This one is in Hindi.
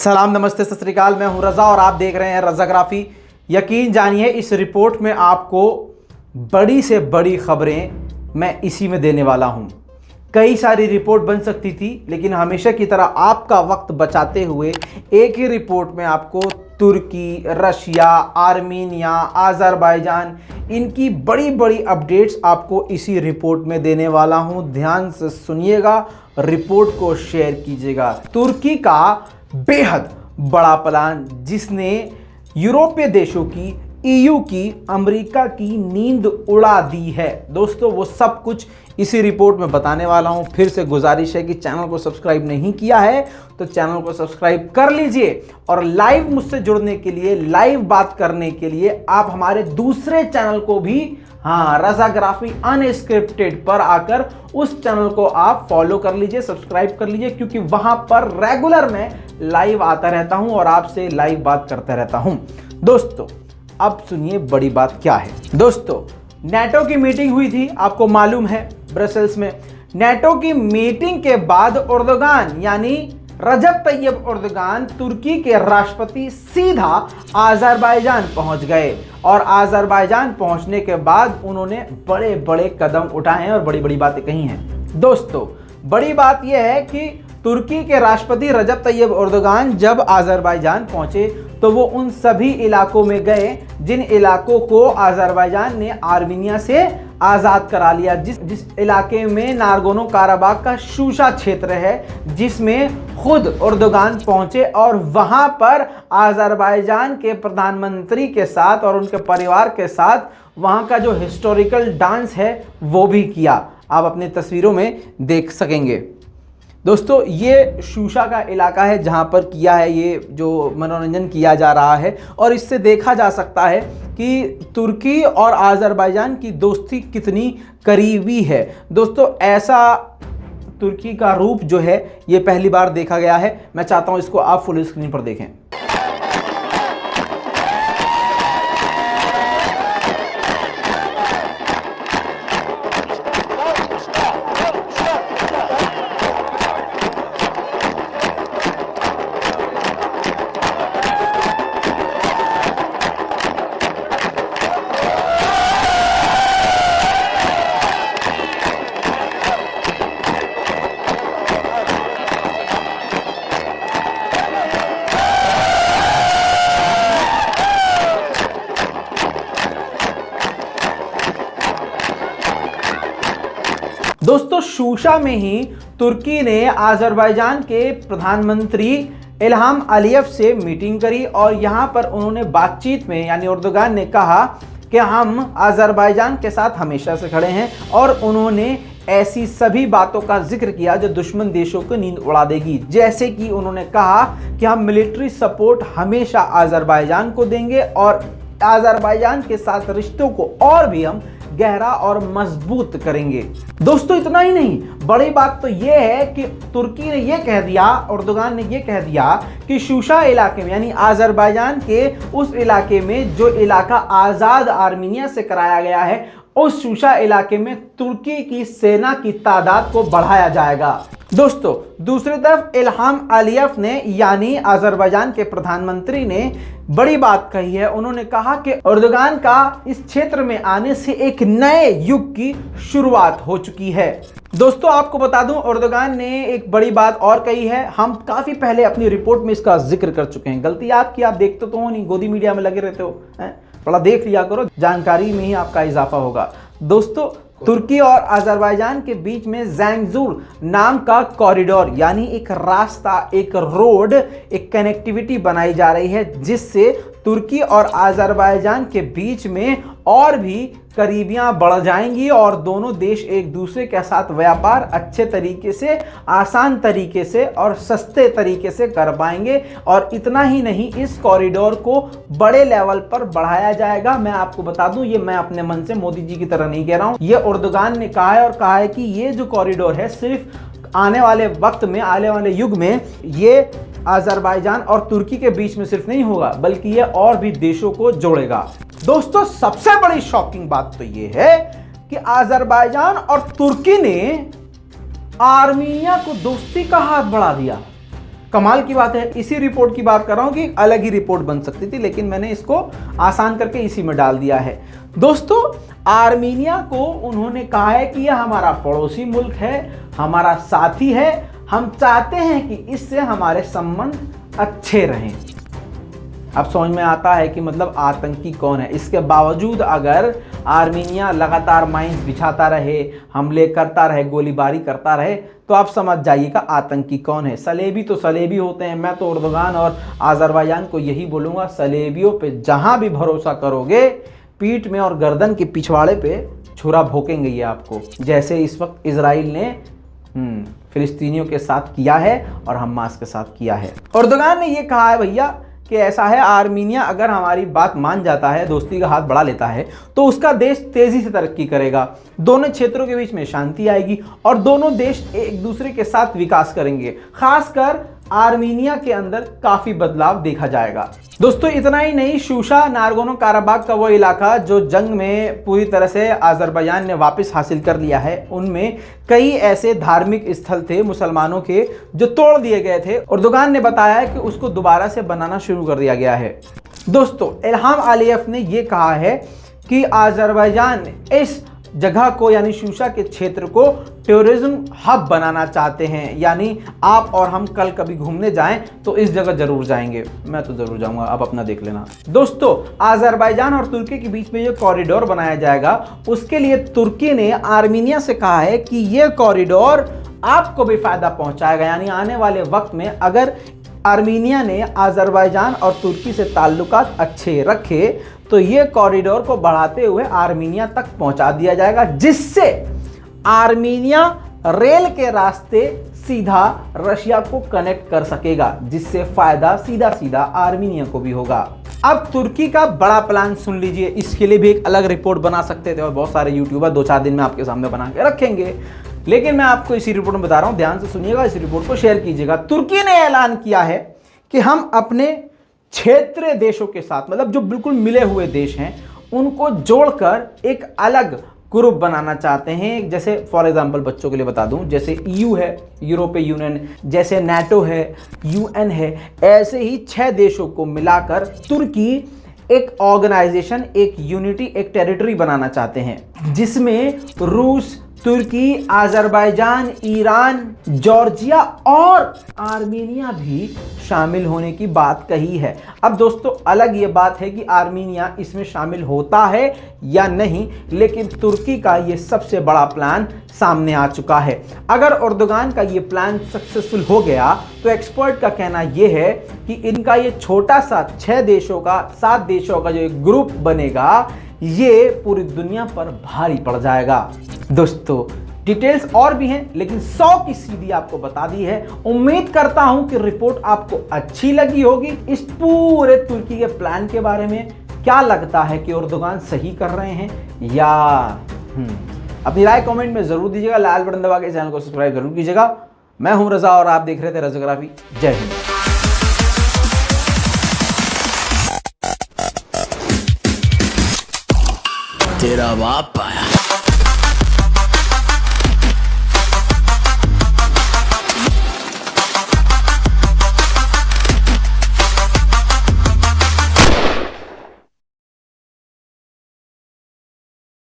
सलाम, नमस्ते, सत श्री अकाल। मैं हूं रज़ा और आप देख रहे हैं रज़ाग्राफी। यकीन जानिए इस रिपोर्ट में आपको बड़ी से बड़ी खबरें मैं इसी में देने वाला हूं। कई सारी रिपोर्ट बन सकती थी, लेकिन हमेशा की तरह आपका वक्त बचाते हुए एक ही रिपोर्ट में आपको तुर्की, रशिया, आर्मीनिया, अज़रबैजान, इनकी बड़ी बड़ी अपडेट्स आपको इसी रिपोर्ट में देने वाला हूं। ध्यान से सुनिएगा, रिपोर्ट को शेयर कीजिएगा। तुर्की का बेहद बड़ा प्लान जिसने यूरोपीय देशों की, ईयू की, अमेरिका की नींद उड़ा दी है। दोस्तों, वो सब कुछ इसी रिपोर्ट में बताने वाला हूं। फिर से गुजारिश है कि चैनल को सब्सक्राइब नहीं किया है तो चैनल को सब्सक्राइब कर लीजिए, और लाइव मुझसे जुड़ने के लिए, लाइव बात करने के लिए आप हमारे दूसरे चैनल को भी, रज़ाग्राफी अनस्क्रिप्टेड पर आकर उस चैनल को आप फॉलो कर लीजिए, सब्सक्राइब कर लीजिए, क्योंकि वहां पर रेगुलर मैं लाइव आता रहता हूं और आपसे लाइव बात करता रहता हूं। दोस्तों, अब सुनिए बड़ी बात क्या है। दोस्तों, नेटो की मीटिंग हुई थी, आपको मालूम है, ब्रसेल्स में। नेटो की मीटिंग के बाद एर्दोगान यानी रजब तैयब एर्दोगान, तुर्की के राष्ट्रपति, सीधा अज़रबैजान पहुंच गए, और अज़रबैजान पहुंचने के बाद उन्होंने बड़े बड़े कदम उठाए हैं और बड़ी बड़ी बातें कही हैं। दोस्तों, बड़ी बात यह है कि तुर्की के राष्ट्रपति रजब तैयब एर्दोगान जब अज़रबैजान पहुंचे तो वो उन सभी इलाकों में गए जिन इलाकों को अज़रबैजान ने आर्मीनिया से आज़ाद करा लिया। जिस इलाके में नागोर्नो काराबाख का शूशा क्षेत्र है, जिसमें खुद एर्दोगान पहुंचे और वहां पर अज़रबैजान के प्रधानमंत्री के साथ और उनके परिवार के साथ वहां का जो हिस्टोरिकल डांस है वो भी किया। आप अपनी तस्वीरों में देख सकेंगे। दोस्तों, ये शूशा का इलाका है जहां पर किया है ये जो मनोरंजन किया जा रहा है, और इससे देखा जा सकता है कि तुर्की और अज़रबैजान की दोस्ती कितनी करीबी है। दोस्तों, ऐसा तुर्की का रूप जो है ये पहली बार देखा गया है। मैं चाहता हूं इसको आप फुल स्क्रीन पर देखें। दोस्तों, शूशा में ही तुर्की ने अज़रबैजान के प्रधानमंत्री इल्हाम अलियव से मीटिंग करी, और यहां पर उन्होंने बातचीत में, यानी एर्दोगान ने कहा कि हम अज़रबैजान के साथ हमेशा से खड़े हैं, और उन्होंने ऐसी सभी बातों का जिक्र किया जो दुश्मन देशों को नींद उड़ा देगी। जैसे कि उन्होंने कहा कि हम मिलिट्री सपोर्ट हमेशा अज़रबैजान को देंगे और अज़रबैजान के साथ रिश्तों को और भी हम गहरा और मजबूत करेंगे। दोस्तों, इतना ही नहीं, बड़ी बात तो यह है कि तुर्की ने यह कह दिया, एर्दोगान ने यह कह दिया कि शूशा इलाके में, यानी अज़रबैजान के उस इलाके में जो इलाका आज़ाद आर्मीनिया से कराया गया है, उस शूशा इलाके में तुर्की की सेना की तादाद को बढ़ाया जाएगा। दोस्तों, दूसरी तरफ इल्हाम अलियव ने, यानी अज़रबैजान के प्रधानमंत्री ने बड़ी बात कही है। उन्होंने कहा कि एर्दोगान का इस क्षेत्र में आने से एक नए युग की शुरुआत हो चुकी है। दोस्तों, आपको बता दूं, एर्दोगान ने एक बड़ी बात और कही है। हम काफी पहले अपनी रिपोर्ट में इसका जिक्र कर चुके हैं। गलती आपकी, आप देखते तो हो नहीं, गोदी मीडिया में लगे रहते हो, थोड़ा देख लिया करो, जानकारी में ही आपका इजाफा होगा। दोस्तों, तुर्की और अज़रबैजान के बीच में ज़ैंगज़ूर नाम का कॉरिडोर, यानी एक रास्ता, एक रोड, एक कनेक्टिविटी बनाई जा रही है, जिससे तुर्की और अज़रबैजान के बीच में और भी करीबियां बढ़ जाएंगी और दोनों देश एक दूसरे के साथ व्यापार अच्छे तरीके से, आसान तरीके से और सस्ते तरीके से कर पाएंगे। और इतना ही नहीं, इस कॉरिडोर को बड़े लेवल पर बढ़ाया जाएगा। मैं आपको बता दूं, ये मैं अपने मन से मोदी जी की तरह नहीं कह रहा हूं, ये एर्दोगान ने कहा है, और कहा है कि ये जो कॉरिडोर है सिर्फ आने वाले वक्त में, आने वाले युग में ये अज़रबैजान और तुर्की के बीच में सिर्फ नहीं होगा, बल्कि ये और भी देशों को जोड़ेगा। दोस्तों, सबसे बड़ी शॉकिंग बात तो ये है कि अज़रबैजान और तुर्की ने आर्मीनिया को दोस्ती का हाथ बढ़ा दिया। कमाल की बात है, इसी रिपोर्ट की बात कर रहा हूं कि अलग ही रिपोर्ट बन सकती थी, लेकिन मैंने इसको आसान करके इसी में डाल दिया है। दोस्तों, आर्मीनिया को उन्होंने कहा है कि यह हमारा पड़ोसी मुल्क है, हमारा साथी है, हम चाहते हैं कि इससे हमारे संबंध अच्छे रहें। अब समझ में आता है कि मतलब आतंकी कौन है। इसके बावजूद अगर आर्मीनिया लगातार माइंस बिछाता रहे, हमले करता रहे, गोलीबारी करता रहे, तो आप समझ जाइएगा आतंकी कौन है। सलेबी तो सलेबी होते हैं। मैं तो एर्दोगान और आज़रबाईजान को यही बोलूँगा, सलेबियों पे जहाँ भी भरोसा करोगे, पीठ में और गर्दन के पिछवाड़े पे छुरा भोंकेंगे ये आपको, जैसे इस वक्त इजराइल ने फिलिस्तीनियों के साथ किया है और हमास के साथ किया है। एर्दोगान ने ये कहा है भैया कि ऐसा है, आर्मीनिया अगर हमारी बात मान जाता है, दोस्ती का हाथ बढ़ा लेता है, तो उसका देश तेजी से तरक्की करेगा, दोनों क्षेत्रों के बीच में शांति आएगी और दोनों देश एक दूसरे के साथ विकास करेंगे। खासकर आर्मीनिया के अंदर काफी बदलाव देखा जाएगा। दोस्तों, इतना ही नहीं, शूशा नारगोनो काराबाग का वो इलाका जो जंग में पूरी तरह से आज़रबाईजान ने वापस हासिल कर लिया है, उनमें कई ऐसे धार्मिक स्थल थे मुसलमानों के जो तोड़ दिए गए थे। एर्दोगान ने बताया है कि उसको दोबारा से बनाना शुरू कर दिया गया है। दोस्तों, इल्हाम आलियफ ने यह कहा है कि आज़रबाईजान इस जगह को यानी शूशा के क्षेत्र को टूरिज्म हब बनाना चाहते हैं, यानी आप और हम कल कभी घूमने जाएं तो इस जगह जरूर जाएंगे। मैं तो जरूर जाऊंगा, आप अपना देख लेना। दोस्तों, आज़रबाईजान और तुर्की के बीच में ये कॉरिडोर बनाया जाएगा, उसके लिए तुर्की ने आर्मीनिया से कहा है कि ये कॉरिडोर आपको भी फायदा पहुंचाएगा, यानी आने वाले वक्त में अगर आर्मीनिया ने आज़रबाईजान और तुर्की से ताल्लुकात अच्छे रखे तो ये कॉरिडोर को बढ़ाते हुए आर्मीनिया तक पहुंचा दिया जाएगा, जिससे आर्मीनिया रेल के रास्ते सीधा रशिया को कनेक्ट कर सकेगा, जिससे फायदा सीधा सीधा आर्मीनिया को भी होगा। अब तुर्की का बड़ा प्लान सुन लीजिए, इसके लिए भी एक अलग रिपोर्ट बना सकते थे और बहुत सारे यूट्यूबर 2-4 दिन में आपके सामने बना के रखेंगे, लेकिन मैं आपको इसी रिपोर्ट में बता रहा हूं, ध्यान से सुनिएगा, इस रिपोर्ट को शेयर कीजिएगा। तुर्की ने ऐलान किया है कि हम अपने क्षेत्रीय देशों के साथ, मतलब जो बिल्कुल मिले हुए देश हैं, उनको जोड़कर एक अलग ग्रुप बनाना चाहते हैं। जैसे फॉर एग्जांपल बच्चों के लिए बता दूं, जैसे ईयू है, यूरोपीय यूनियन, जैसे नाटो है, यूएन है, ऐसे ही 6 देशों को मिलाकर तुर्की एक ऑर्गेनाइजेशन, एक यूनिटी, एक टेरिटरी बनाना चाहते हैं, जिसमें रूस, तुर्की, आज़रबाईजान, ईरान, जॉर्जिया और आर्मीनिया भी शामिल होने की बात कही है। अब दोस्तों, अलग ये बात है कि आर्मीनिया इसमें शामिल होता है या नहीं, लेकिन तुर्की का ये सबसे बड़ा प्लान सामने आ चुका है। अगर एर्दोगान का ये प्लान सक्सेसफुल हो गया तो एक्सपर्ट का कहना ये है कि इनका ये छोटा सा 6 देशों का, 7 देशों का जो एक ग्रुप बनेगा, ये पूरी दुनिया पर भारी पड़ जाएगा। दोस्तों, डिटेल्स और भी हैं, लेकिन 100 की सीधी आपको बता दी है। उम्मीद करता हूं कि रिपोर्ट आपको अच्छी लगी होगी। इस पूरे तुर्की के प्लान के बारे में क्या लगता है कि एर्दोगान सही कर रहे हैं या अपनी राय कमेंट में जरूर दीजिएगा। लाल बटन दबा के चैनल को सब्सक्राइब जरूर कीजिएगा। मैं हूं रजा और आप देख रहे थे रज़ाग्राफी। जय हिंद। तेरा बाप आया।